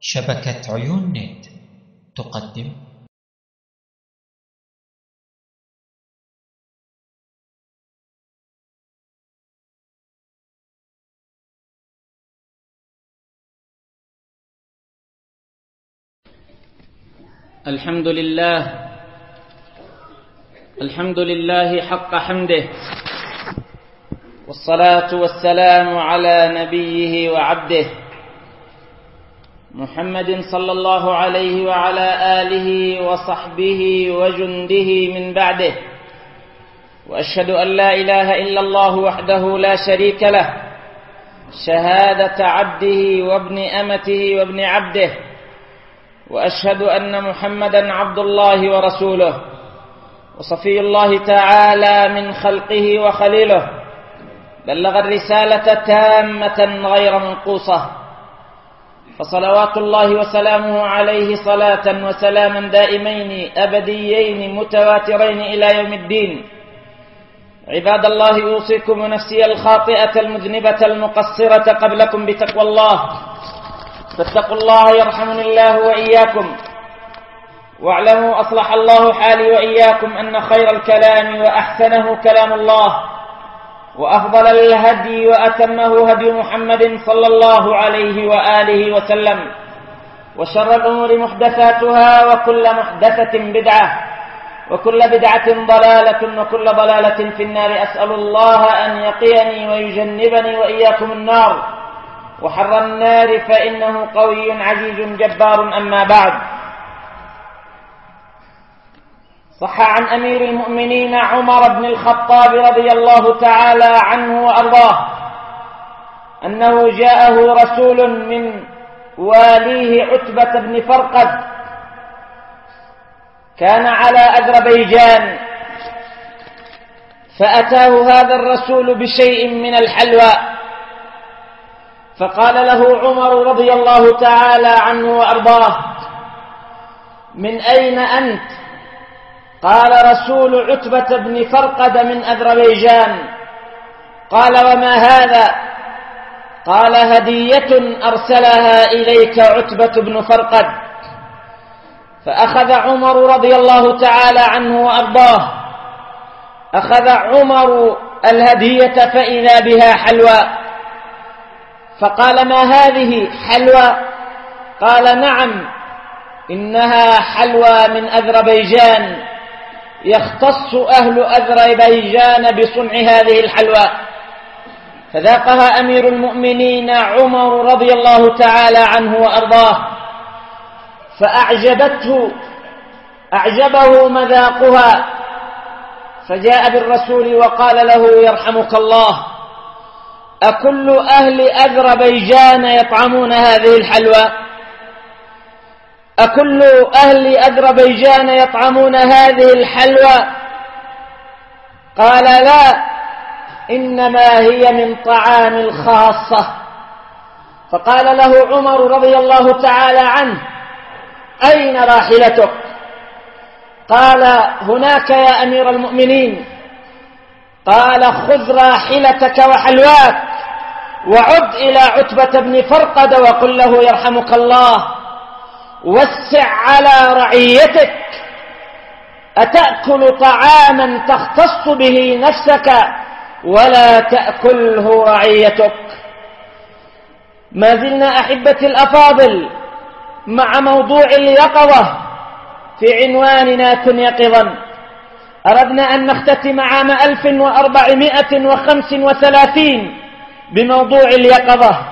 شبكة عيون نت تقدم الحمد لله حق حمده، والصلاة والسلام على نبيه وعبده محمد صلى الله عليه وعلى آله وصحبه وجنده من بعده. وأشهد أن لا إله إلا الله وحده لا شريك له، شهادة عبده وابن أمته وابن عبده. وأشهد أن محمدا عبد الله ورسوله وصفي الله تعالى من خلقه وخليله، بلغ الرسالة تامة غير منقوصة، فصلوات الله وسلامه عليه صلاة وسلاما دائمين أبديين متواترين إلى يوم الدين. عباد الله، أوصيكم ونفسي الخاطئة المذنبة المقصرة قبلكم بتقوى الله، فاتقوا الله يرحمني الله وإياكم. واعلموا أصلح الله حالي وإياكم أن خير الكلام وأحسنه كلام الله، وأفضل الهدي وأتمه هدي محمد صلى الله عليه وآله وسلم، وشر الأمور محدثاتها، وكل محدثة بدعة، وكل بدعة ضلالة، وكل ضلالة في النار. أسأل الله أن يقيني ويجنبني وإياكم النار وحر النار، فإنه قوي عزيز جبار. أما بعد، صح عن أمير المؤمنين عمر بن الخطاب رضي الله تعالى عنه وأرضاه أنه جاءه رسول من واليه عتبة بن فرقد، كان على أذربيجان، فأتاه هذا الرسول بشيء من الحلوى، فقال له عمر رضي الله تعالى عنه وأرضاه: من أين أنت؟ قال: رسول عتبة بن فرقد من أذربيجان. قال: وما هذا؟ قال: هدية أرسلها إليك عتبة بن فرقد. فأخذ عمر رضي الله تعالى عنه وأرضاه، أخذ عمر الهدية فإذا بها حلوى، فقال: ما هذه؟ حلوى؟ قال: نعم، إنها حلوى من أذربيجان، يختص أهل أذربيجان بصنع هذه الحلوى. فذاقها أمير المؤمنين عمر رضي الله تعالى عنه وأرضاه، أعجبه مذاقها، فجاء بالرسول وقال له: يرحمك الله، أكل أهل أذربيجان يطعمون هذه الحلوى؟ أكل أهل أذربيجان يطعمون هذه الحلوى؟ قال: لا، إنما هي من طعام الخاصة. فقال له عمر رضي الله تعالى عنه: أين راحلتك؟ قال: هناك يا أمير المؤمنين. قال: خذ راحلتك وحلواك، وعد إلى عتبة بن فرقد وقل له: يرحمك الله، وسع على رعيتك، أتأكل طعاما تختص به نفسك ولا تأكله رعيتك؟ ما زلنا أحبتي الأفاضل مع موضوع اليقظة في عنواننا كن يقظا. أردنا أن نختتم عام 1435 بموضوع اليقظة،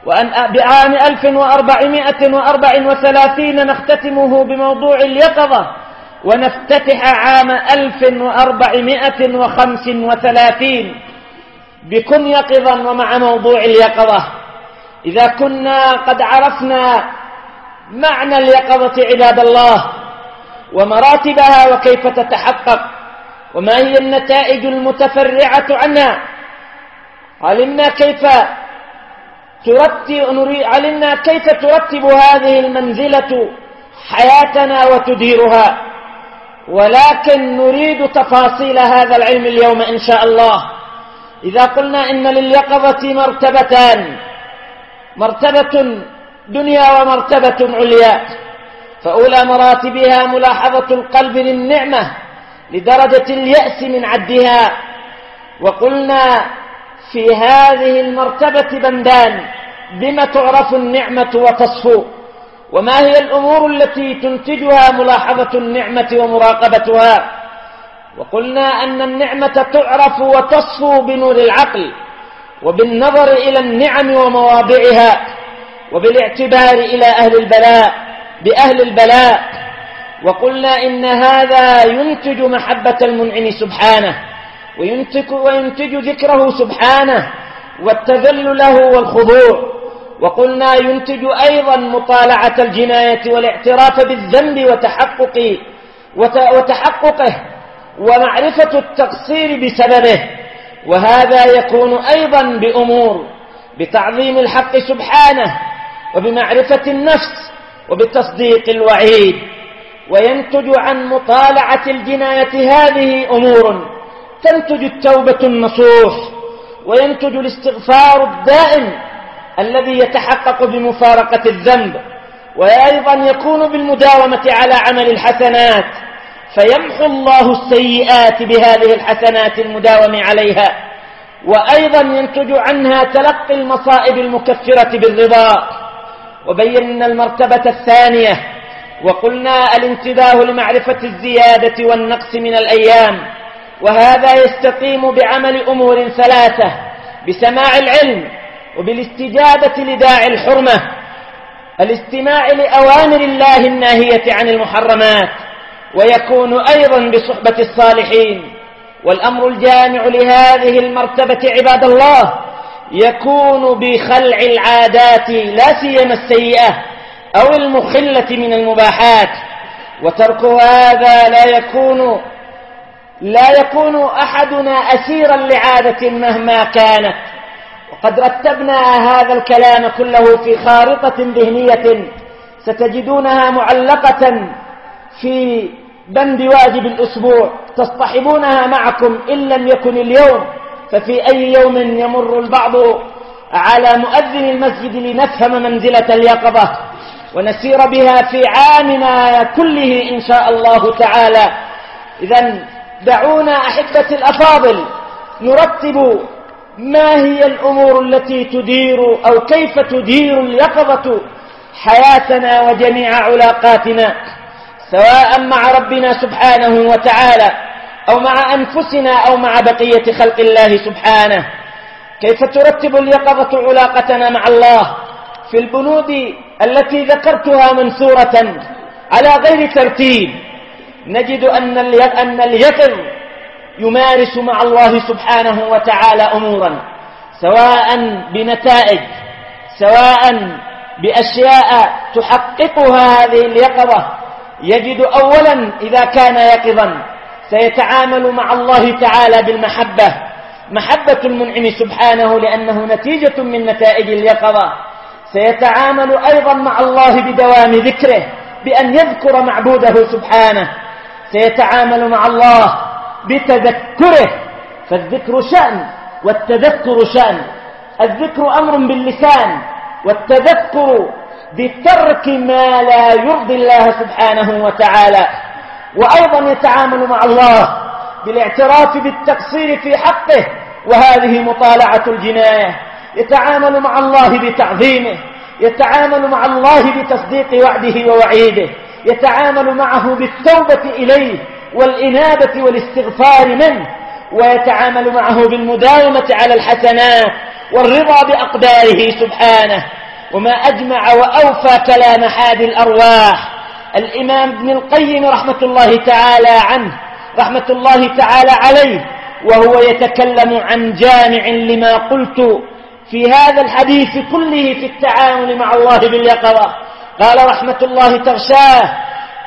وأن بعام 1434 نختتمه بموضوع اليقظة، ونفتتح عام 1435 بكن يقظا ومع موضوع اليقظة. إذا كنا قد عرفنا معنى اليقظة عباد الله ومراتبها وكيف تتحقق وما هي النتائج المتفرعة عنها، علمنا كيف ترتب هذه المنزلة حياتنا وتديرها، ولكن نريد تفاصيل هذا العلم اليوم إن شاء الله. إذا قلنا إن لليقظة مرتبتان، مرتبة دنيا ومرتبة عليا. فأولى مراتبها ملاحظة القلب للنعمة لدرجة اليأس من عدها. وقلنا في هذه المرتبة بندان: بما تعرف النعمة وتصفو؟ وما هي الأمور التي تنتجها ملاحظة النعمة ومراقبتها؟ وقلنا أن النعمة تعرف وتصفو بنور العقل، وبالنظر إلى النعم ومواضعها، وبالاعتبار إلى بأهل البلاء. وقلنا إن هذا ينتج محبة المنعم سبحانه، وينتج ذكره سبحانه والتذلل له والخضوع. وقلنا ينتج أيضا مطالعة الجناية والاعتراف بالذنب وتحققه ومعرفة التقصير بسببه. وهذا يكون أيضا بأمور: بتعظيم الحق سبحانه، وبمعرفة النفس، وبتصديق الوعيد. وينتج عن مطالعة الجناية هذه أمور: تنتج التوبة النصوح، وينتج الاستغفار الدائم الذي يتحقق بمفارقة الذنب، وأيضا يكون بالمداومة على عمل الحسنات، فيمحو الله السيئات بهذه الحسنات المداوم عليها. وأيضا ينتج عنها تلقي المصائب المكفرة بالرضا. وبينا المرتبة الثانية وقلنا الانتباه لمعرفة الزيادة والنقص من الأيام، وهذا يستقيم بعمل أمور ثلاثة: بسماع العلم، وبالاستجابة لداعي الحرمة، الاستماع لأوامر الله الناهية عن المحرمات، ويكون أيضا بصحبة الصالحين. والأمر الجامع لهذه المرتبة عباد الله يكون بخلع العادات لا سيما السيئة أو المخلة من المباحات. وترك هذا لا يكون أحدنا أسيرا لعادة مهما كانت. وقد رتبنا هذا الكلام كله في خارطة ذهنية ستجدونها معلقة في بند واجب الأسبوع، تصطحبونها معكم إن لم يكن اليوم، ففي أي يوم يمر البعض على مؤذن المسجد لنفهم منزلة اليقظة ونسير بها في عامنا كله إن شاء الله تعالى. إذن دعونا أحبتي الأفاضل نرتب ما هي الأمور التي تدير أو كيف تدير اليقظة حياتنا وجميع علاقاتنا، سواء مع ربنا سبحانه وتعالى أو مع أنفسنا أو مع بقية خلق الله سبحانه. كيف ترتب اليقظة علاقتنا مع الله؟ في البنود التي ذكرتها منثورة على غير ترتيب نجد أن اليقظ يمارس مع الله سبحانه وتعالى أمورا، سواء بنتائج، سواء بأشياء تحققها هذه اليقظة. يجد أولا إذا كان يقظا سيتعامل مع الله تعالى بالمحبة، محبة المنعم سبحانه لأنه نتيجة من نتائج اليقظة. سيتعامل أيضا مع الله بدوام ذكره، بأن يذكر معبوده سبحانه. سيتعامل مع الله بتذكره، فالذكر شأن والتذكر شأن. الذكر أمر باللسان، والتذكر بترك ما لا يرضي الله سبحانه وتعالى. وأيضا يتعامل مع الله بالاعتراف بالتقصير في حقه، وهذه مطالعة الجناية. يتعامل مع الله بتعظيمه، يتعامل مع الله بتصديق وعده ووعيده، يتعامل معه بالتوبة إليه والإنابة والاستغفار منه، ويتعامل معه بالمداومة على الحسنات والرضا بأقداره سبحانه. وما أجمع وأوفى كلام حادي الأرواح الإمام ابن القيم رحمة الله تعالى عليه، وهو يتكلم عن جامع لما قلت في هذا الحديث كله في التعامل مع الله باليقظة. قال رحمة الله تغشاه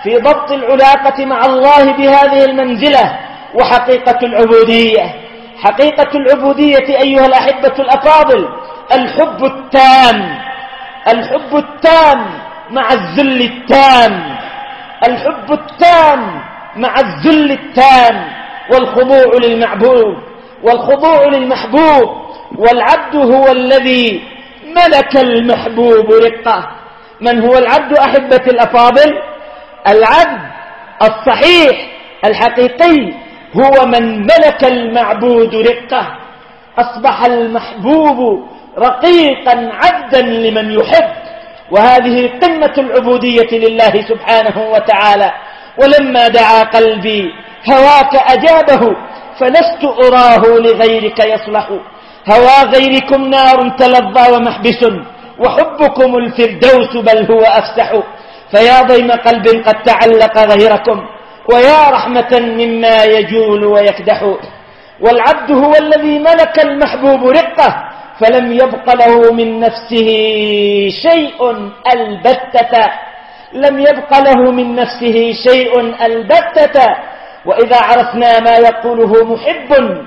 في ضبط العلاقة مع الله بهذه المنزلة وحقيقة العبودية. حقيقة العبودية أيها الأحبة الأفاضل الحب التام، الحب التام مع الذل التام، الحب التام مع الذل التام، والخضوع للمعبود والخضوع للمحبوب. والعبد هو الذي ملك المحبوب رقة، من هو العبد أحبتي الأفاضل؟ العبد الصحيح الحقيقي هو من ملك المعبود رقة، أصبح المحبوب رقيقا عبدا لمن يحب، وهذه قمة العبودية لله سبحانه وتعالى. ولما دعا قلبي هواك أجابه، فلست أراه لغيرك يصلح. هوى غيركم نار تلظى ومحبس، وحبكم الفردوس بل هو أفسح. فيا ضيم قلب قد تعلق غيركم، ويا رحمة مما يجول ويكدح. والعبد هو الذي ملك المحبوب رقة، فلم يبق له من نفسه شيء البتة، لم يبق له من نفسه شيء البتة. وإذا عرفنا ما يقوله محب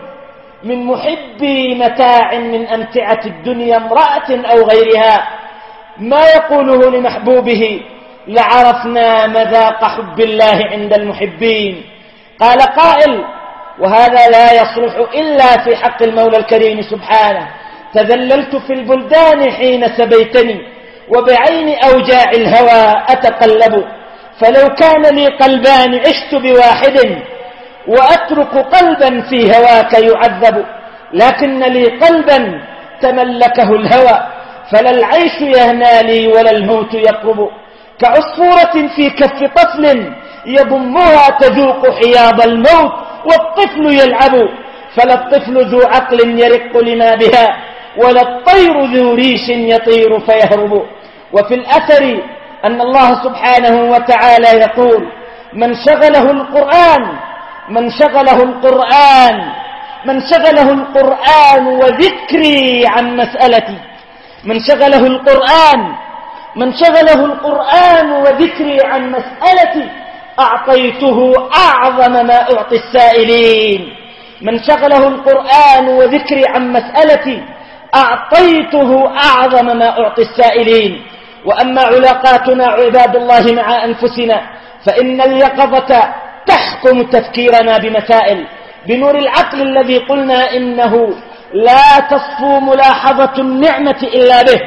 من محبي متاع من أمتعة الدنيا امرأة أو غيرها، ما يقوله لمحبوبه، لعرفنا مذاق حب الله عند المحبين. قال قائل، وهذا لا يصلح إلا في حق المولى الكريم سبحانه: تذللت في البلدان حين سبيتني، وبعين أوجاع الهوى أتقلب. فلو كان لي قلبان عشت بواحد، وأترك قلبا في هواك يعذب. لكن لي قلبا تملكه الهوى، فلا العيش يهنى لي ولا الموت يقرب. كعصفورة في كف طفل يضمها تذوق حياض الموت، والطفل يلعب. فلا الطفل ذو عقل يرق لما بها، ولا الطير ذو ريش يطير فيهرب. وفي الأثر أن الله سبحانه وتعالى يقول: من شغله القرآن وذكري عن مسألتي، من شغله القرآن وذكري عن مسألتي أعطيته أعظم ما أعطي السائلين. من شغله القرآن وذكري عن مسألتي أعطيته أعظم ما أعطي السائلين. وأما علاقاتنا عباد الله مع أنفسنا، فإن اليقظة تحكم تفكيرنا بمسائل بنور العقل الذي قلنا إنه لا تصفو ملاحظة النعمة إلا به.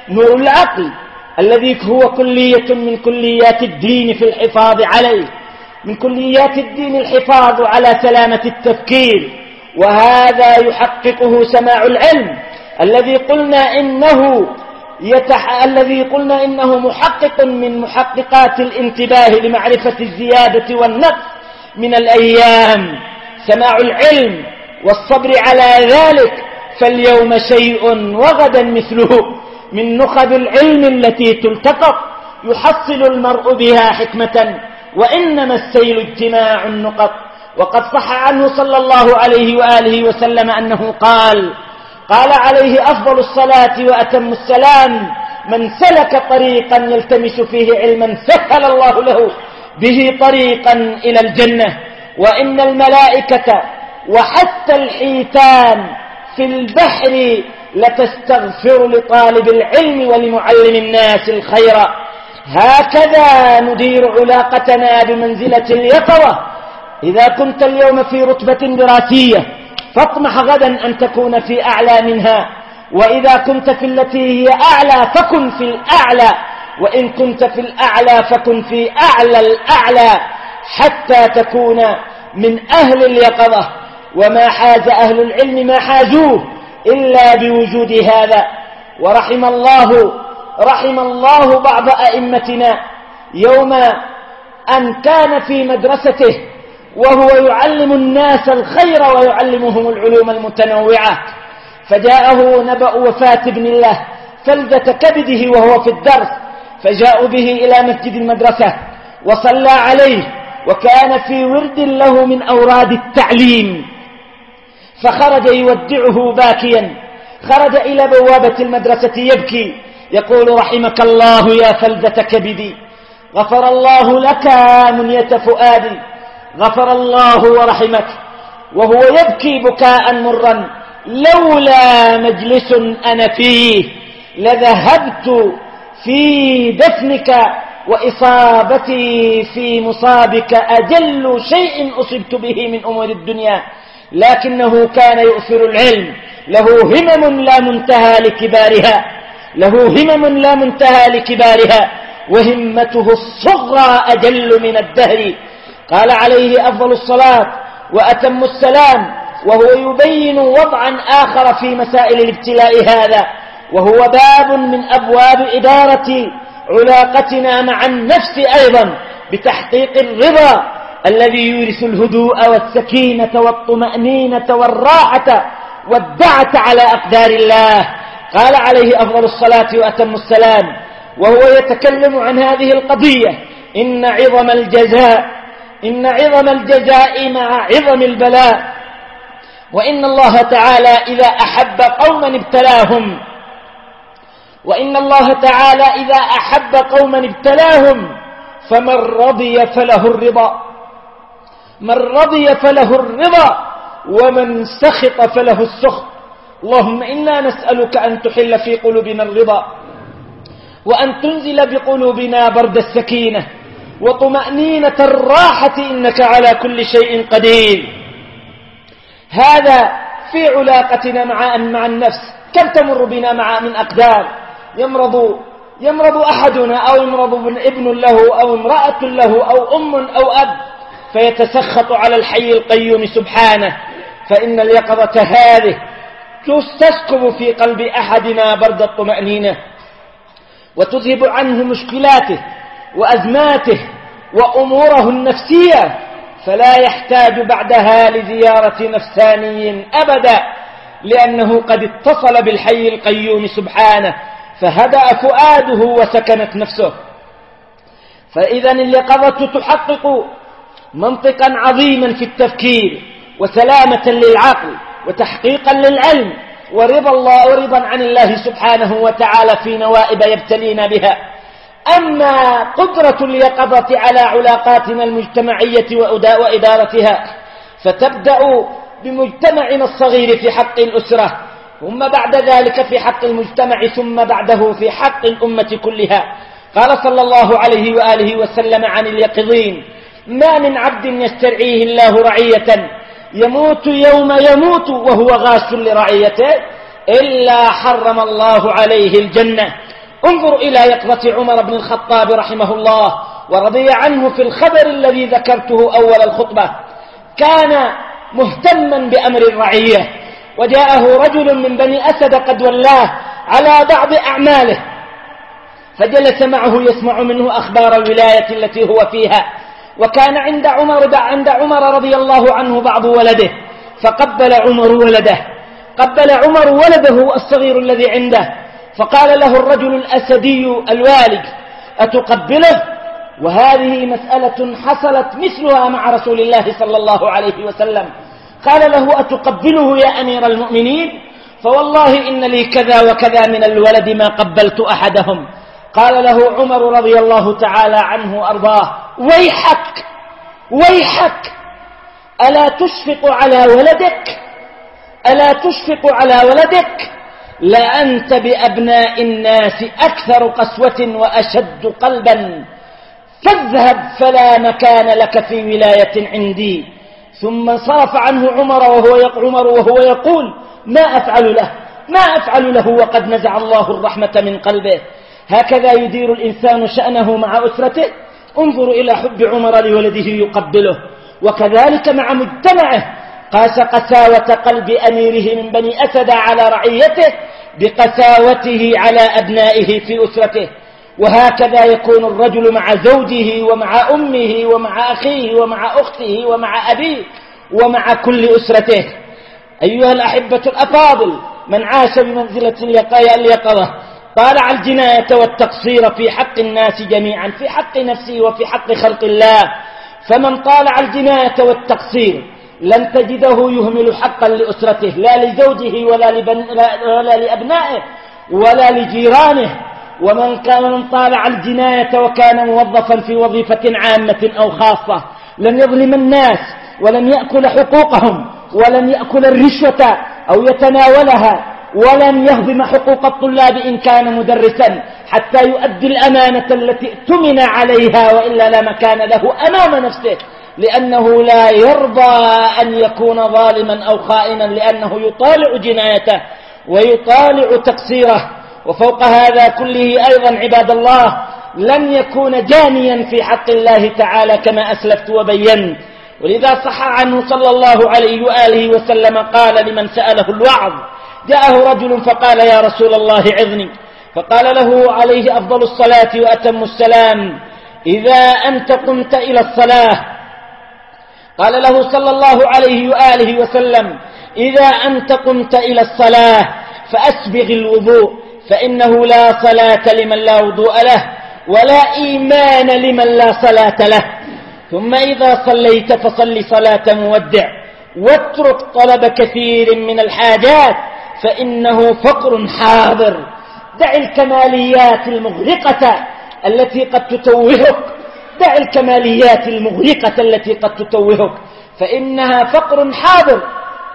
نور العقل الذي هو كلية من كليات الدين في الحفاظ عليه، من كليات الدين الحفاظ على سلامة التفكير، وهذا يحققه سماع العلم الذي قلنا إنه محقق من محققات الانتباه لمعرفة الزيادة والنقص من الأيام. سماع العلم والصبر على ذلك، فاليوم شيء وغدا مثله، من نخب العلم التي تلتقط يحصل المرء بها حكمة، وإنما السيل اجتماع النقط. وقد صح عنه صلى الله عليه وآله وسلم أنه قال عليه أفضل الصلاة وأتم السلام: من سلك طريقا يلتمس فيه علما سهل الله له به طريقا إلى الجنة. وإن الملائكة وحتى الحيتان في البحر لتستغفر لطالب العلم ولمعلم الناس الخير. هكذا ندير علاقتنا بمنزلة اليقظة. إذا كنت اليوم في رتبة دراسية فاطمح غدا أن تكون في أعلى منها، وإذا كنت في التي هي أعلى فكن في الأعلى، وإن كنت في الأعلى فكن في أعلى الأعلى، حتى تكون من أهل اليقظة. وما حاز أهل العلم ما حازوه إلا بوجود هذا. ورحم الله بعض أئمتنا يوم أن كان في مدرسته وهو يعلم الناس الخير ويعلمهم العلوم المتنوعة، فجاءه نبأ وفاة ابن الله فلذة كبده وهو في الدرس، فجاءوا به إلى مسجد المدرسة وصلى عليه، وكان في ورد له من أوراد التعليم، فخرج يودعه باكيا، خرج إلى بوابة المدرسة يبكي يقول: رحمك الله يا فلذة كبدي، غفر الله لك منية فؤادي، غفر الله ورحمك. وهو يبكي بكاء مرا: لولا مجلس أنا فيه لذهبت في دفنك، وإصابتي في مصابك أجل شيء أصبت به من أمور الدنيا. لكنه كان يؤثر العلم، له همم لا منتهى لكبارها، له همم لا منتهى لكبارها، وهمته الصغرى أجل من الدهر. قال عليه أفضل الصلاة وأتم السلام وهو يبين وضعا آخر في مسائل الابتلاء هذا، وهو باب من أبواب إدارة علاقتنا مع النفس أيضا بتحقيق الرضا الذي يورث الهدوء والسكينة والطمأنينة والراحة والدعة على أقدار الله. قال عليه أفضل الصلاة وأتم السلام وهو يتكلم عن هذه القضية: إن عظم الجزاء مع عظم البلاء، وإن الله تعالى إذا أحب قوما ابتلاهم فمن رضي فله الرضا ومن سخط فله السخط. اللهم إنا نسألك أن تحل في قلوبنا الرضا، وأن تنزل بقلوبنا برد السكينة وطمأنينة الراحة، إنك على كل شيء قدير. هذا في علاقتنا مع النفس. كم تمر بنا من أقدار، يمرض أحدنا أو يمرض ابن له أو امرأة له أو أم أو أب، فيتسخط على الحي القيوم سبحانه، فإن اليقظة هذه تسكب في قلب أحدنا برد الطمأنينة وتذهب عنه مشكلاته وأزماته وأموره النفسية، فلا يحتاج بعدها لزيارة نفساني أبدا، لأنه قد اتصل بالحي القيوم سبحانه فهدأ فؤاده وسكنت نفسه. فإذا اليقظة تحقق منطقا عظيما في التفكير، وسلامة للعقل، وتحقيقا للعلم، ورضا عن الله سبحانه وتعالى في نوائب يبتلينا بها. أما قدرة اليقظة على علاقاتنا المجتمعية وإدارتها فتبدأ بمجتمعنا الصغير في حق الأسرة، ثم بعد ذلك في حق المجتمع، ثم بعده في حق الأمة كلها. قال صلى الله عليه وآله وسلم عن اليقظين: ما من عبد يسترعيه الله رعية يموت يوم يموت وهو غاش لرعيته إلا حرم الله عليه الجنة. انظر إلى يقظة عمر بن الخطاب رحمه الله ورضي عنه في الخبر الذي ذكرته أول الخطبة. كان مهتما بأمر الرعية، وجاءه رجل من بني أسد قد ولاه على بعض أعماله، فجلس معه يسمع منه أخبار الولاية التي هو فيها. وكان عند عمر رضي الله عنه بعض ولده، فقبل عمر ولده الصغير الذي عنده، فقال له الرجل الأسدي الوالد: أتقبله؟ وهذه مسألة حصلت مثلها مع رسول الله صلى الله عليه وسلم. قال له: أتقبله يا أمير المؤمنين؟ فوالله إن لي كذا وكذا من الولد ما قبلت أحدهم. قال له عمر رضي الله تعالى عنه وأرضاه: ويحك ألا تشفق على ولدك؟ لأنت بأبناء الناس أكثر قسوة وأشد قلبا، فاذهب فلا مكان لك في ولاية عندي. ثم انصرف عنه عمر وهو يقول: ما أفعل له وقد نزع الله الرحمة من قلبه. هكذا يدير الإنسان شأنه مع أسرته. انظروا إلى حب عمر لولده يقبله. وكذلك مع مجتمعه، قاس قساوة قلب أميره من بني أسد على رعيته بقساوته على أبنائه في أسرته. وهكذا يكون الرجل مع زوجه ومع أمه ومع أخيه ومع أخته ومع أبيه ومع كل أسرته. أيها الأحبة الأفاضل، من عاش بمنزلة اليقظة طالع الجناية والتقصير في حق الناس جميعا، في حق نفسه وفي حق خلق الله. فمن طالع الجناية والتقصير لن تجده يهمل حقا لأسرته، لا لزوجه ولا لأبنائه ولا لجيرانه. ومن طالع الجناية وكان موظفا في وظيفة عامة أو خاصة لن يظلم الناس ولن يأكل حقوقهم ولن يأكل الرشوة أو يتناولها، ولن يهضم حقوق الطلاب إن كان مدرسا حتى يؤدي الأمانة التي اؤتمن عليها، وإلا لا مكان له أمام نفسه، لأنه لا يرضى أن يكون ظالما أو خائنا، لأنه يطالع جنايته ويطالع تقصيره. وفوق هذا كله أيضا عباد الله لن يكون جانيا في حق الله تعالى كما أسلفت وبينت. ولذا صح عنه صلى الله عليه وآله وسلم قال لمن سأله الوعظ، جاءه رجل فقال يا رسول الله عظني، فقال له عليه أفضل الصلاة وأتم السلام إذا أنت قمت إلى الصلاة، قال له صلى الله عليه وآله وسلم إذا أنت قمت إلى الصلاة فأسبغ الوضوء فإنه لا صلاة لمن لا وضوء له ولا إيمان لمن لا صلاة له. ثم إذا صليت فصل صلاة مودع واترك طلب كثير من الحاجات فإنه فقر حاضر. دع الكماليات المغرقة التي قد تتوهك، دع الكماليات المغرقة التي قد تتوهك فإنها فقر حاضر.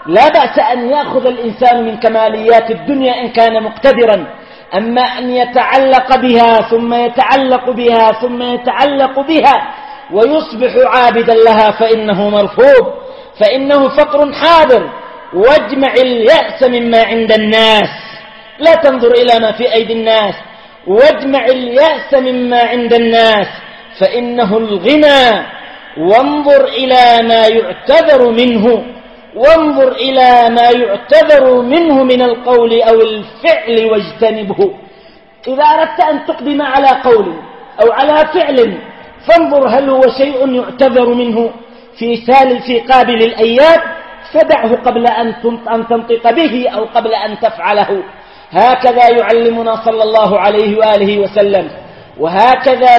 لا بأس أن يأخذ الإنسان من كماليات الدنيا إن كان مقتدرا، أما أن يتعلق بها ثم يتعلق بها ثم يتعلق بها ويصبح عابدا لها فإنه مرفوض، فإنه فقر حاضر. واجمع اليأس مما عند الناس، لا تنظر إلى ما في أيدي الناس، واجمع اليأس مما عند الناس فإنه الغنى. وانظر إلى ما يعتذر منه، وانظر إلى ما يعتذر منه من القول أو الفعل واجتنبه. إذا أردت أن تقدم على قول أو على فعل فانظر هل هو شيء يعتذر منه في قابل الأيام فدعه قبل أن تنطق به أو قبل أن تفعله. هكذا يعلمنا صلى الله عليه وآله وسلم، وهكذا